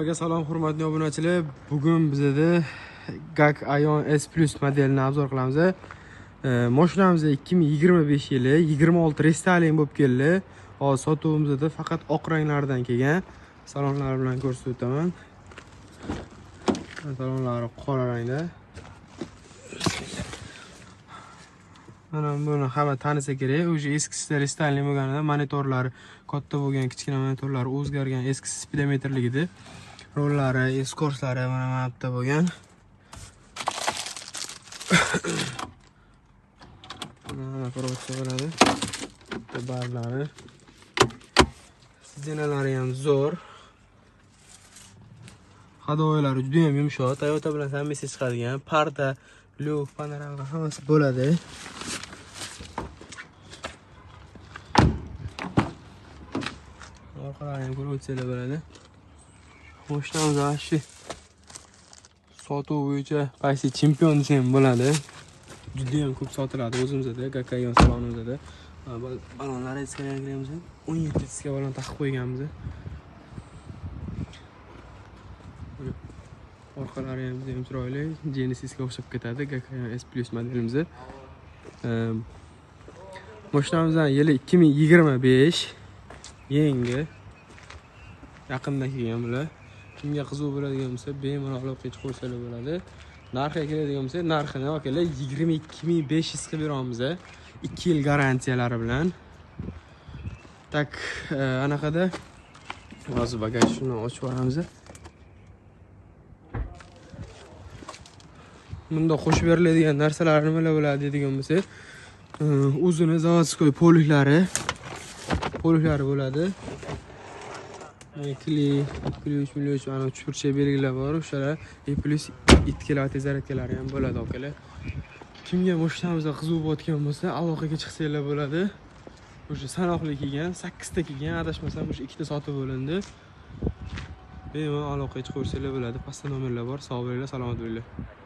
Salom hurmatli obunachilar. Bugun bizda GAC Aion S Plus modelini obzor qilamiz. Mashinamiz 2025 yili 26 restyling bo'lib keldi. Hozir sotuvimizda faqat oq ranglardan kelgan. Salonlar bilan ko'rsatib o'taman. Salonlari qora rangda. Mana buni hamma tanisa kerak. O'sha eskisi restyling bo'lganida monitorlari katta bo'lgan, kichkina monitorlar o'zgargan, eskisi speedometrlik edi. Rollari, eskorslari mana bu yerda bo'lgan. Mana korotsa bo'ladi. Barlari. Sidenalari ham zo'r. Hadovoylari juda ham yumshoq. Toyota bilan hammasi chiqadigan. Parda, lyuk, panorama hammasi bo'ladi. Orqalari ham ko'rib o'tsalar bo'ladi. Mashinamiz ashi sotuv bo'yicha qaysi chempion desam bo'ladi. Juda ham ko'p sotiladi o'zimizda, GAC Aion salonimizda. Balonlar eskalayamiz. 17 diska balon taqib qo'yganmiz. Orqalari ham juda ham chiroyli, Genesisga o'xshab ketadi. GAC Aion S Plus modelimiz. Mashinamizdan yili 2025. Yangi. Yaqinda kelgan bular. Kimga qiziq bo'ladigan bo'lsa, bemalol aloqaga chiqarsalar bo'ladi. Narxiga keladigan bo'lsa, narxini akalar 22500 qilib beramiz. 2 yil garantiyalari bilan. Tak, anaqada hozir bagajni ochib olamiz. Bunda qo'shib beriladigan narsalar nimalar bo'ladi deydigan bo'lsa, o'zini zavodskoy poliklari bo'ladi. Ключ, ana chuchurcha belgilar bor, o'shalar plus itkilar, zaryadkalari ham bo'ladi akalar. Kimga mashinamizda qiziq bo'layotgan bo'lsa, aloqaga chiqsanglar bo'ladi. O'sha sanoqli kelgan, 8 ta kelgan, adashmasam o'sha 2 ta sotib bo'lindi. Bemalol aloqaga chiqaversanglar bo'ladi. Pastda nomerlar bor. Sog' bo'linglar, salomat bo'linglar.